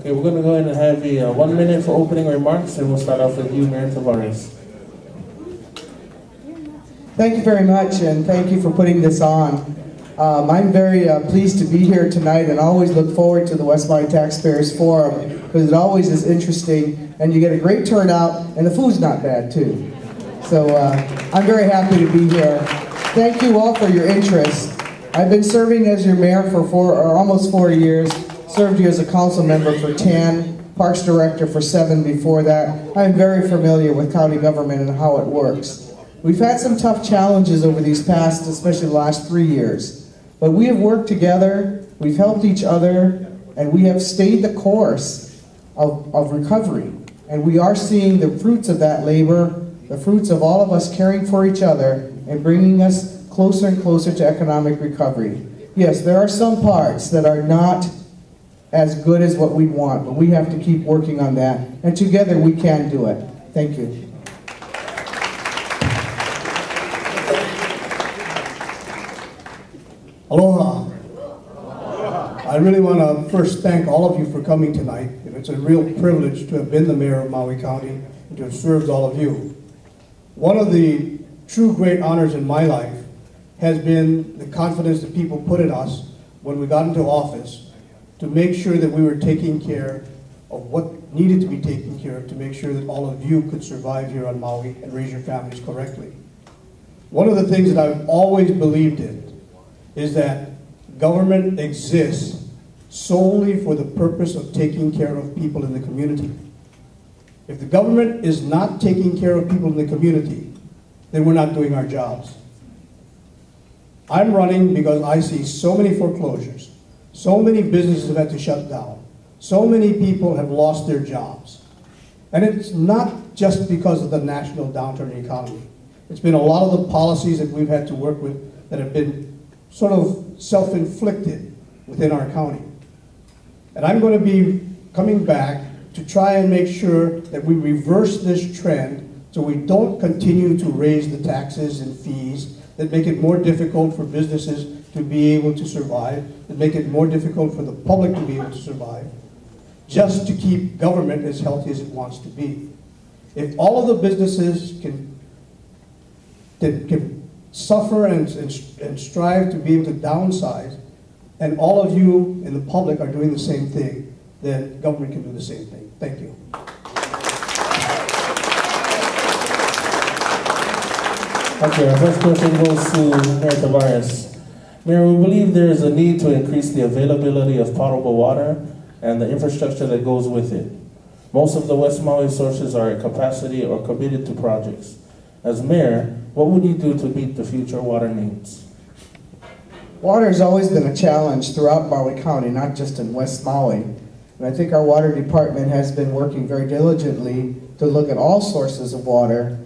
Okay, we're going to go ahead and have a 1 minute for opening remarks, and we'll start off with you, Mayor Tavares. Thank you very much, and thank you for putting this on. I'm very pleased to be here tonight, and always look forward to the West Maui Taxpayers Forum, because it always is interesting, and you get a great turnout, and the food's not bad too. So I'm very happy to be here. Thank you all for your interest. I've been serving as your mayor for almost 4 years, served you as a council member for 10, Parks Director for 7 before that. I'm very familiar with county government and how it works. We've had some tough challenges over these past, especially the last 3 years. But we have worked together, we've helped each other, and we have stayed the course of recovery. And we are seeing the fruits of that labor, the fruits of all of us caring for each other and bringing us closer and closer to economic recovery. Yes, there are some parts that are not as good as what we want, but we have to keep working on that. And together we can do it. Thank you. Aloha. I really want to first thank all of you for coming tonight. It's a real privilege to have been the mayor of Maui County and to have served all of you. One of the true great honors in my life has been the confidence that people put in us when we got into office to make sure that we were taking care of what needed to be taken care of to make sure that all of you could survive here on Maui and raise your families correctly. One of the things that I've always believed in is that government exists solely for the purpose of taking care of people in the community. If the government is not taking care of people in the community, then we're not doing our jobs. I'm running because I see so many foreclosures, so many businesses have had to shut down, so many people have lost their jobs. And it's not just because of the national downturn in the economy. It's been a lot of the policies that we've had to work with that have been sort of self-inflicted within our county. And I'm going to be coming back to try and make sure that we reverse this trend so we don't continue to raise the taxes and fees that make it more difficult for businesses to be able to survive, that make it more difficult for the public to be able to survive, just to keep government as healthy as it wants to be. If all of the businesses can suffer and strive to be able to downsize, and all of you in the public are doing the same thing, then government can do the same thing. Thank you. Okay, our first question goes to Mayor Tavares. Mayor, we believe there is a need to increase the availability of potable water and the infrastructure that goes with it. Most of the West Maui sources are at capacity or committed to projects. As mayor, what would you do to meet the future water needs? Water has always been a challenge throughout Maui County, not just in West Maui. And I think our water department has been working very diligently to look at all sources of water,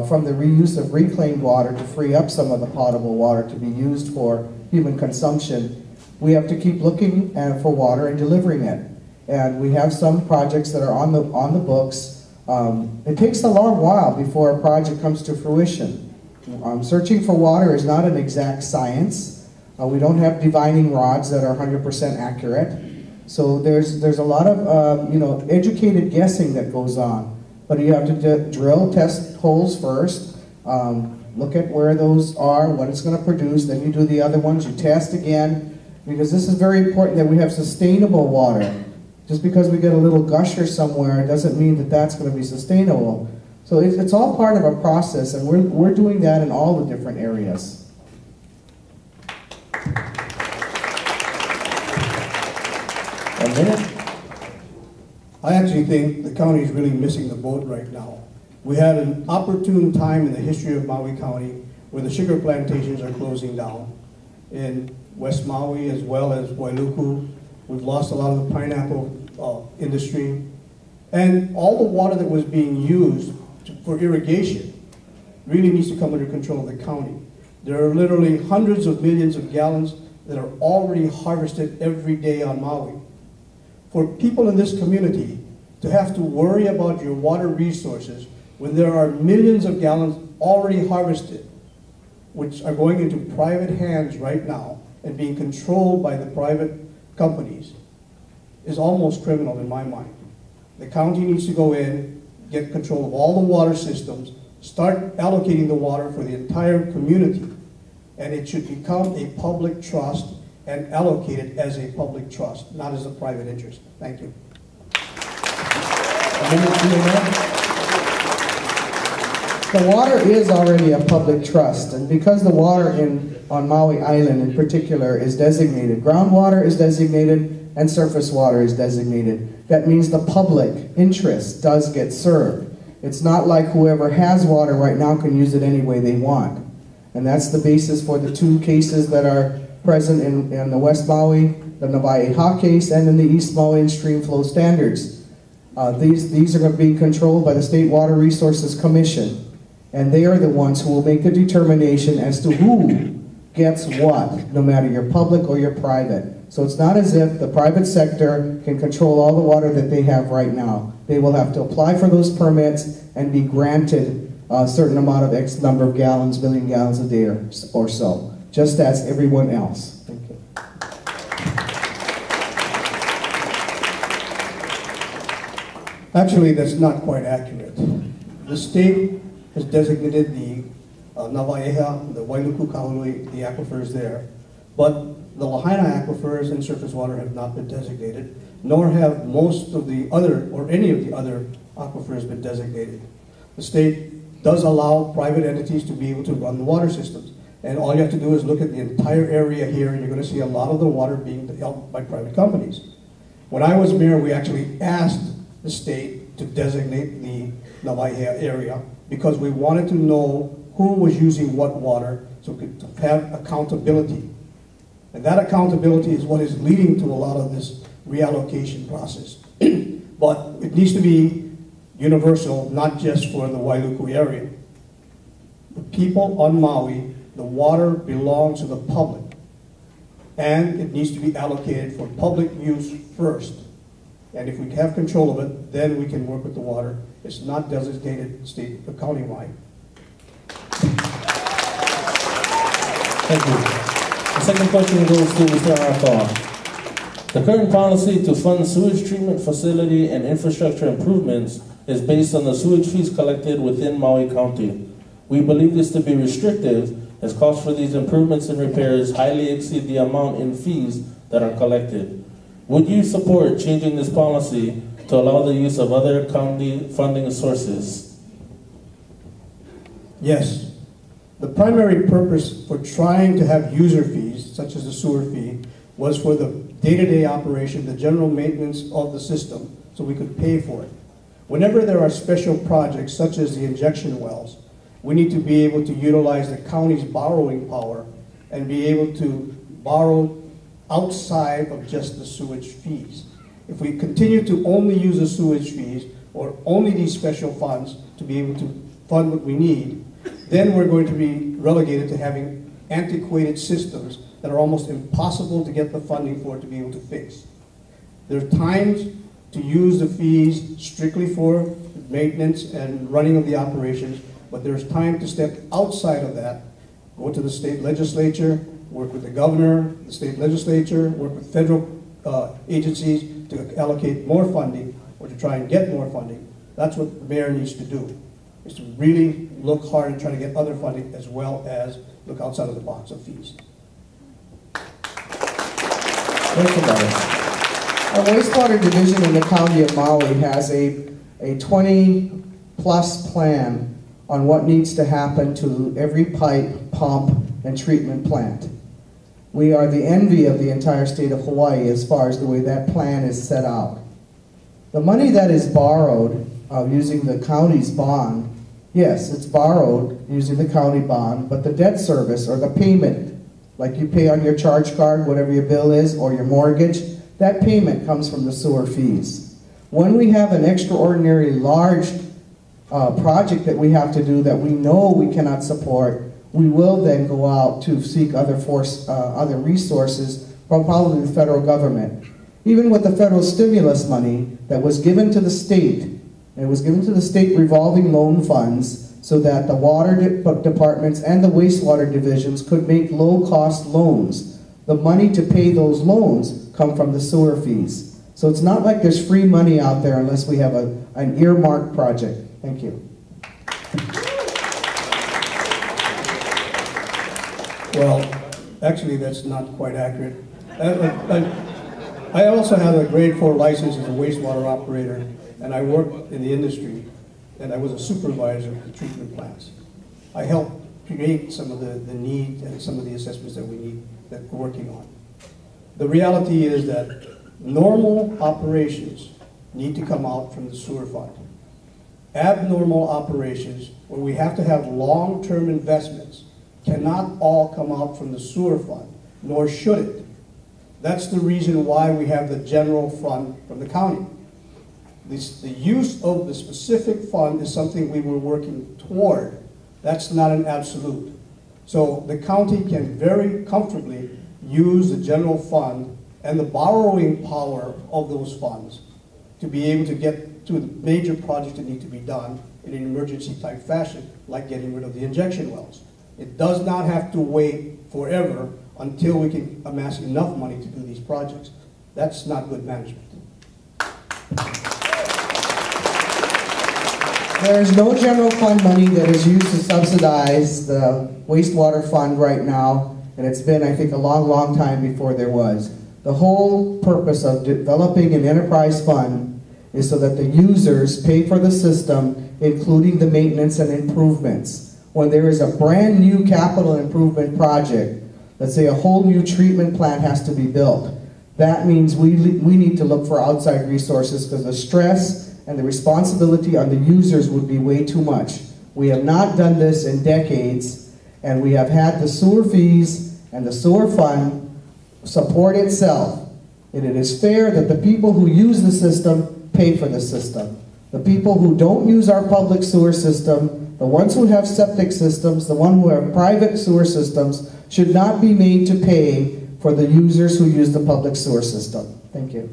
from the reuse of reclaimed water to free up some of the potable water to be used for human consumption. We have to keep looking for water and delivering it. And we have some projects that are on the books. It takes a long while before a project comes to fruition. Searching for water is not an exact science. We don't have divining rods that are 100% accurate. So there's a lot of educated guessing that goes on. But you have to drill, test holes first, look at where those are, what it's going to produce, then you do the other ones, you test again, because this is very important that we have sustainable water. Just because we get a little gusher somewhere doesn't mean that that's going to be sustainable. So it's all part of a process, and we're doing that in all the different areas. A minute? I actually think the county is really missing the boat right now. We had an opportune time in the history of Maui County where the sugar plantations are closing down. In West Maui as well as Wailuku, we've lost a lot of the pineapple industry. And all the water that was being used for irrigation really needs to come under control of the county. There are literally hundreds of millions of gallons that are already harvested every day on Maui. For people in this community to have to worry about your water resources when there are millions of gallons already harvested, which are going into private hands right now and being controlled by the private companies, is almost criminal in my mind. The county needs to go in, get control of all the water systems, start allocating the water for the entire community, and it should become a public trust and allocated as a public trust, not as a private interest. Thank you. The water is already a public trust, and because the water on Maui Island in particular is designated, groundwater is designated and surface water is designated, that means the public interest does get served. It's not like whoever has water right now can use it any way they want. And that's the basis for the two cases that are present in the West Maui, the Nawaiʻeha case, and in the East Maui stream flow standards. These are going to be controlled by the State Water Resources Commission. And they are the ones who will make the determination as to who gets what, no matter you're public or you're private. So it's not as if the private sector can control all the water that they have right now. They will have to apply for those permits and be granted a certain amount of X number of gallons, million gallons a day or so, just as everyone else. Thank you. Actually, that's not quite accurate. The state has designated the Nawaiʻeha, the Wailuku Kahului, the aquifers there, but the Lahaina aquifers and surface water have not been designated, nor have most of the other, or any of the other aquifers been designated. The state does allow private entities to be able to run the water systems, and all you have to do is look at the entire area here, and you're going to see a lot of the water being held by private companies. When I was mayor, we actually asked the state to designate the Nawaiʻeha area because we wanted to know who was using what water so we could have accountability. And that accountability is what is leading to a lot of this reallocation process. But it needs to be universal, not just for the Wailuku area. The people on Maui, the water belongs to the public. And it needs to be allocated for public use first. And if we have control of it, then we can work with the water. It's not designated state or county-wide. Thank you. The second question goes to Mr. Arakawa. The current policy to fund sewage treatment facility and infrastructure improvements is based on the sewage fees collected within Maui County. We believe this to be restrictive as costs for these improvements and repairs highly exceed the amount in fees that are collected. Would you support changing this policy to allow the use of other county funding sources? Yes. The primary purpose for trying to have user fees, such as the sewer fee, was for the day-to-day operation, the general maintenance of the system, so we could pay for it. Whenever there are special projects, such as the injection wells, we need to be able to utilize the county's borrowing power and be able to borrow outside of just the sewage fees. If we continue to only use the sewage fees or only these special funds to be able to fund what we need, then we're going to be relegated to having antiquated systems that are almost impossible to get the funding for to be able to fix. There are times to use the fees strictly for maintenance and running of the operations, but there's time to step outside of that, go to the state legislature, work with the governor, the state legislature, work with federal agencies to allocate more funding or to try and get more funding. That's what the mayor needs to do, is to really look hard and try to get other funding as well as look outside of the box of fees. Our wastewater division in the county of Maui has a 20-plus plan on what needs to happen to every pipe, pump, and treatment plant. We are the envy of the entire state of Hawaii as far as the way that plan is set out. The money that is borrowed using the county's bond, yes, it's borrowed using the county bond, but the debt service or the payment, like you pay on your charge card, whatever your bill is, or your mortgage, that payment comes from the sewer fees. When we have an extraordinary large project that we have to do that we know we cannot support, we will then go out to seek other resources from probably the federal government. Even with the federal stimulus money that was given to the state, it was given to the state revolving loan funds so that the water departments and the wastewater divisions could make low-cost loans. The money to pay those loans come from the sewer fees. So it's not like there's free money out there unless we have an earmarked project. Thank you. Well, actually, that's not quite accurate. I also have a grade 4 license as a wastewater operator, and I worked in the industry, and I was a supervisor of the treatment plants. I helped create some of the need and some of the assessments that we need, that we're working on. The reality is that normal operations need to come out from the sewer fund. Abnormal operations, where we have to have long-term investments, cannot all come out from the sewer fund, nor should it. That's the reason why we have the general fund from the county. The use of the specific fund is something we were working toward. That's not an absolute. So the county can very comfortably use the general fund and the borrowing power of those funds to be able to get to the major projects that need to be done in an emergency type fashion, like getting rid of the injection wells. It does not have to wait forever until we can amass enough money to do these projects. That's not good management. There is no general fund money that is used to subsidize the wastewater fund right now, and it's been, I think, a long, long time before there was. The whole purpose of developing an enterprise fund is so that the users pay for the system, including the maintenance and improvements. When there is a brand new capital improvement project, let's say a whole new treatment plant has to be built, that means we need to look for outside resources, because the stress and the responsibility on the users would be way too much. We have not done this in decades, and we have had the sewer fees and the sewer fund support itself. And it is fair that the people who use the system pay for the system. The people who don't use our public sewer system, the ones who have septic systems, the ones who have private sewer systems, should not be made to pay for the users who use the public sewer system. Thank you.